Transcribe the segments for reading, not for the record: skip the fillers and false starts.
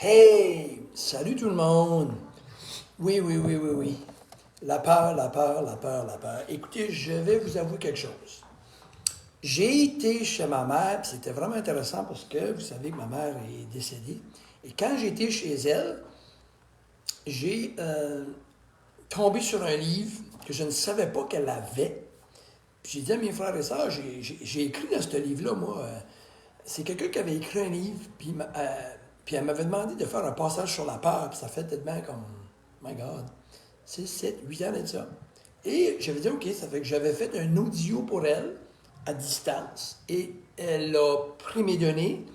Hey! Salut tout le monde! Oui. La peur, la peur, la peur, la peur. Écoutez, je vais vous avouer quelque chose. J'ai été chez ma mère, puis c'était vraiment intéressant parce que vous savez que ma mère est décédée. Et quand j'ai été chez elle, j'ai tombé sur un livre que je ne savais pas qu'elle avait. Puis j'ai dit à mes frères et sœurs, j'ai écrit dans ce livre-là, moi, c'est quelqu'un qui avait écrit un livre, puis elle m'avait demandé de faire un passage sur la peur, puis ça fait tellement comme, my God, 6, 7, 8 ans de ça. Et j'avais dit, OK, ça fait que j'avais fait un audio pour elle, à distance, et elle a pris mes données,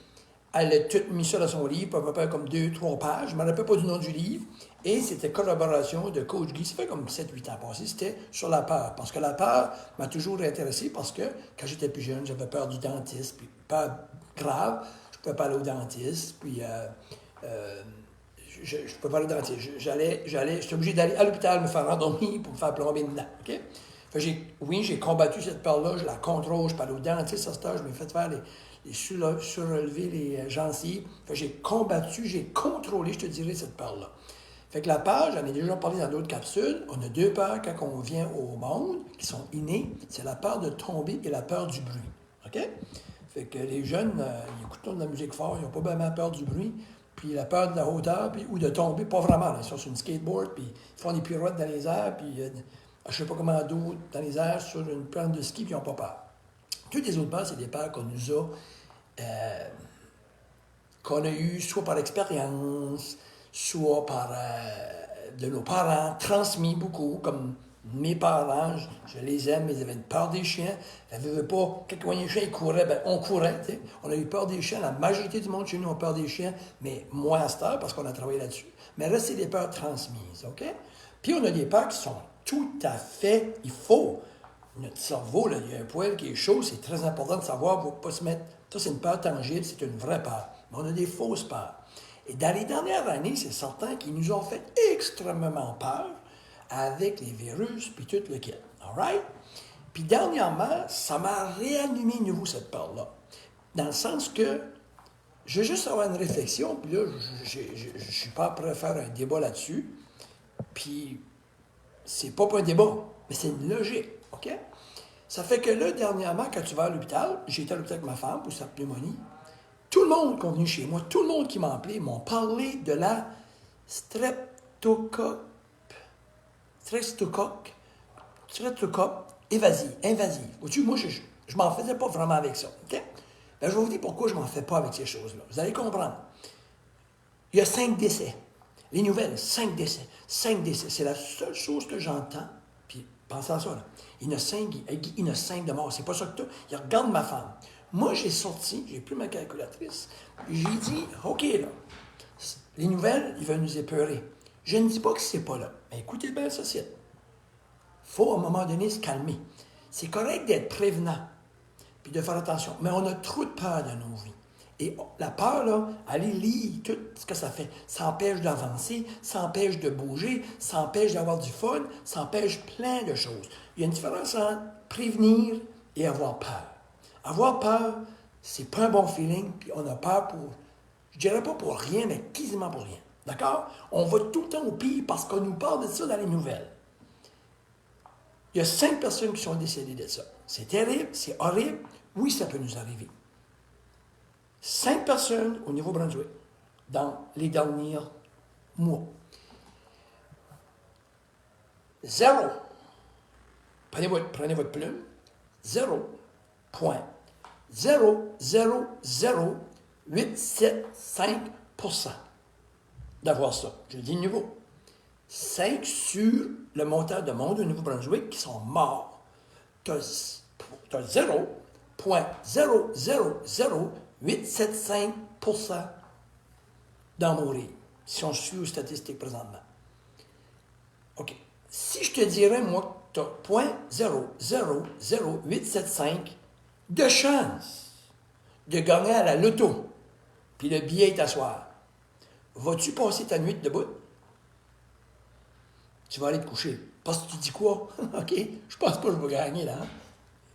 elle a tout mis ça dans son livre, à peu près comme 2, 3 pages, je ne me rappelle pas du nom du livre, et c'était collaboration de Coach Guy, ça fait comme 7, 8 ans passé, c'était sur la peur, parce que la peur m'a toujours intéressé, parce que quand j'étais plus jeune, j'avais peur du dentiste, puis peur grave, je ne pouvais pas aller au dentiste, puis je ne pouvais pas aller au dentiste. J'étais obligé d'aller à l'hôpital me faire endormir pour me faire plomber dedans. OK? J'ai combattu cette peur-là, je la contrôle, je peux aller au dentiste à cette heure, je me fais faire surrelever les gencives. J'ai combattu, j'ai contrôlé, je te dirais, cette peur-là. Fait que la peur, j'en ai déjà parlé dans d'autres capsules, on a deux peurs quand on vient au monde, qui sont innées, c'est la peur de tomber et la peur du bruit. OK? Fait que les jeunes, ils écoutent de la musique fort, ils n'ont pas vraiment peur du bruit, puis la peur de la hauteur, puis, ou de tomber, pas vraiment. Là. Ils sont sur une skateboard, puis ils font des pirouettes dans les airs, puis je ne sais pas comment d'autres dans les airs, sur une plante de ski, puis ils n'ont pas peur. Toutes les autres peurs, c'est des peurs qu'on nous a, qu'on a eues soit par expérience, soit par de nos parents, transmis beaucoup, comme mes parents, je les aime, ils avaient une peur des chiens. Ils ne pas, quand on voyait un chien, ils couraient, ben, on courait. T'sais. On a eu peur des chiens, la majorité du monde chez nous a peur des chiens, mais moins à cette heure parce qu'on a travaillé là-dessus. Mais là, c'est des peurs transmises, OK? Puis on a des peurs qui sont tout à fait, il faut. Notre cerveau, là, il y a un poil qui est chaud, c'est très important de savoir, il ne faut pas se mettre. Ça, c'est une peur tangible, c'est une vraie peur. Mais on a des fausses peurs. Et dans les dernières années, c'est certain qu'ils nous ont fait extrêmement peur avec les virus puis tout le kit. All right? Puis dernièrement, ça m'a réanimé à nouveau cette peur-là. Dans le sens que je veux juste avoir une réflexion, puis là, je ne suis pas prêt à faire un débat là-dessus. Puis c'est pas un débat, mais c'est une logique. OK? Ça fait que là, dernièrement, quand tu vas à l'hôpital, j'ai été à l'hôpital avec ma femme pour sa pneumonie. Tout le monde qui est venu chez moi, tout le monde qui m'a appelé, m'ont parlé de la streptocoque invasive. Vois-tu, moi, je m'en faisais pas vraiment avec ça. OK? Ben, je vais vous dire pourquoi je m'en fais pas avec ces choses-là. Vous allez comprendre. Il y a 5 décès. Les nouvelles, 5 décès. 5 décès. C'est la seule chose que j'entends. Puis, pensez à ça, là. Il y en a 5 de morts. C'est pas ça que tu as. Il regarde ma femme. Moi, j'ai sorti, j'ai pris ma calculatrice, j'ai dit, OK, là, les nouvelles, ils veulent nous épeurer. Je ne dis pas que c'est pas là. Mais écoutez bien ça, c'est. Il faut, à un moment donné, se calmer. C'est correct d'être prévenant, puis de faire attention. Mais on a trop de peur dans nos vies. Et la peur, là, allez lire tout ce que ça fait. Ça empêche d'avancer, ça empêche de bouger, ça empêche d'avoir du fun, ça empêche plein de choses. Il y a une différence entre prévenir et avoir peur. Avoir peur, c'est pas un bon feeling, puis on a peur pour, je dirais pas pour rien, mais quasiment pour rien. D'accord? On va tout le temps au pire parce qu'on nous parle de ça dans les nouvelles. Il y a 5 personnes qui sont décédées de ça. C'est terrible, c'est horrible. Oui, ça peut nous arriver. 5 personnes au Nouveau-Brunswick dans les derniers mois. 0. Prenez votre plume. 0,00875% d'avoir ça. Je dis nouveau. 5 sur le montant de monde au Nouveau-Brunswick qui sont morts. Tu as 0,00875% d'en mourir, si on suit aux statistiques présentement. OK. Si je te dirais, moi, que tu as 0,00875 de chance de gagner à la loto, puis le billet est à soir, vas-tu passer ta nuit debout? Tu vas aller te coucher. Parce que tu dis quoi? OK, je pense pas que je vais gagner là. Hein?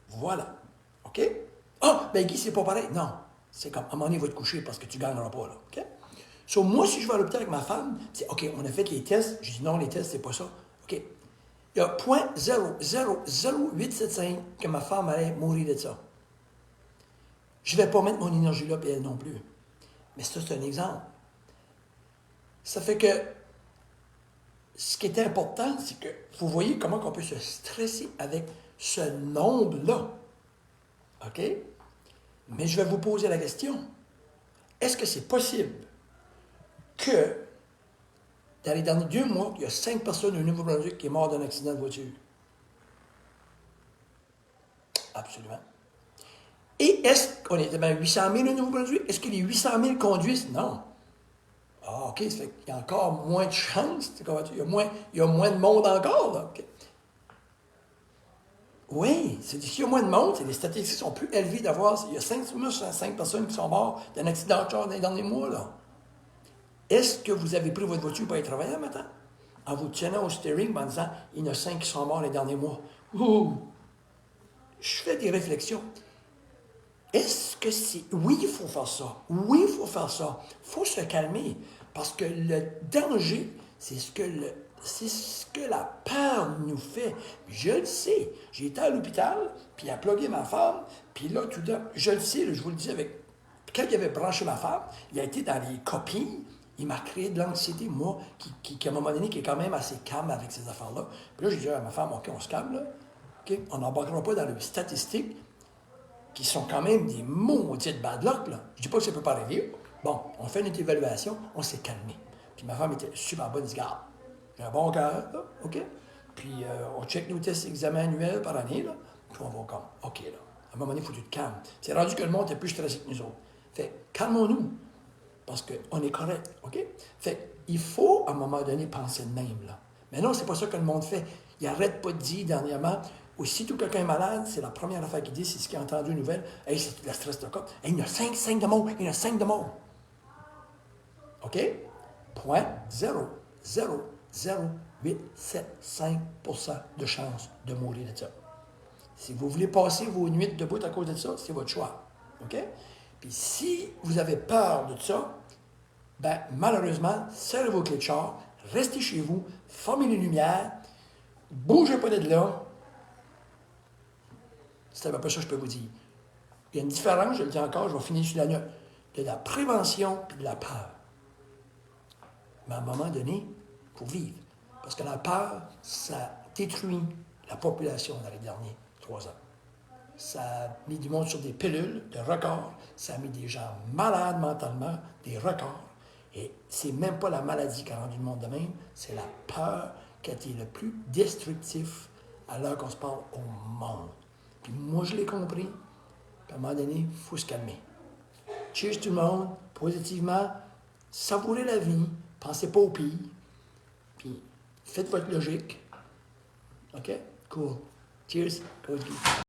Voilà. OK? Ah, ben Guy, c'est pas pareil. Non. C'est comme, à un moment donné, il va te coucher parce que tu ne gagneras pas là. OK? So, moi, si je vais à l'hôpital avec ma femme, c'est OK, on a fait les tests. Je dis non, les tests, c'est pas ça. OK. Il y a 0.00875 que ma femme allait mourir de ça. Je ne vais pas mettre mon énergie là, et elle non plus. Mais ça, c'est un exemple. Ça fait que ce qui est important, c'est que vous voyez comment on peut se stresser avec ce nombre-là. OK? Mais je vais vous poser la question. Est-ce que c'est possible que dans les derniers 2 mois, il y a 5 personnes au Nouveau-Brunswick qui sont mortes d'un accident de voiture? Absolument. Et est-ce qu'on est à 800 000 au Nouveau-Brunswick? Est-ce que les 800 000 conduisent? Non. Ah, OK, ça fait qu'il y a encore moins de chances. Il y a moins de monde encore, là. Okay. Oui, s'il y a moins de monde, les statistiques sont plus élevées d'avoir. Il y a 5 personnes qui sont mortes d'un accident de char dans les derniers mois, là. Est-ce que vous avez pris votre voiture pour aller travailler maintenant? En vous tenant au steering en disant, il y en a 5 qui sont morts les derniers mois. Ouh! Je fais des réflexions. Est-ce que c'est... Oui, il faut faire ça. Oui, il faut faire ça. Il faut se calmer. Parce que le danger, c'est ce que la peur nous fait. Je le sais. J'ai été à l'hôpital, puis il a plugué ma femme, puis là, tout d'un... Je le sais, là, je vous le dis avec... Quand il avait branché ma femme, il a été dans les copies, il m'a créé de l'anxiété, moi, qui à un moment donné, qui est quand même assez calme avec ces affaires-là. Puis là, j'ai dit à ma femme, OK, on se calme, là. OK, on n'embarquera pas dans les statistiques, qui sont quand même des maudites bad luck, là. Je dis pas que ça peut pas arriver. Bon, on fait notre évaluation, on s'est calmé. Puis ma femme était super bonne, elle dit, garde, j'ai un bon cœur, là, OK? Puis on check nos tests examens annuels par année, là, puis on va comme, OK, là. À un moment donné, il faut que tu te calmes. C'est rendu que le monde est plus stressé que nous autres. Fait, calmons-nous, parce qu'on est correct, OK? Fait, il faut, à un moment donné, penser de même, là. Mais non, c'est pas ça que le monde fait. Il arrête pas de dire, dernièrement, aussitôt que quelqu'un est malade, c'est la première affaire qu'il dit, c'est ce qu'il a entendu une nouvelle. Hey, c'est le stress de cas. Hey, il y en a 5 de morts. Il y en a 5 de morts. OK? 0.00875% de chance de mourir de ça. Si vous voulez passer vos nuits debout à cause de ça, c'est votre choix. OK? Puis si vous avez peur de ça, ben malheureusement, serrez vos clés de char, restez chez vous, fermez les lumières, bougez pas de là. C'est à peu près ça que je peux vous dire. Il y a une différence, je le dis encore, je vais finir sur la note, de la prévention et de la peur. Mais à un moment donné, il faut vivre. Parce que la peur, ça détruit la population dans les derniers 3 ans. Ça a mis du monde sur des pilules de records, ça a mis des gens malades mentalement, des records. Et c'est même pas la maladie qui a rendu le monde de même, c'est la peur qui a été le plus destructif à l'heure qu'on se parle au monde. Puis moi, je l'ai compris. Puis à un moment donné, il faut se calmer. Cheers tout le monde, positivement, savourez la vie, pensez pas au pire, puis faites votre logique. OK? Cool. Cheers, Coach Guy.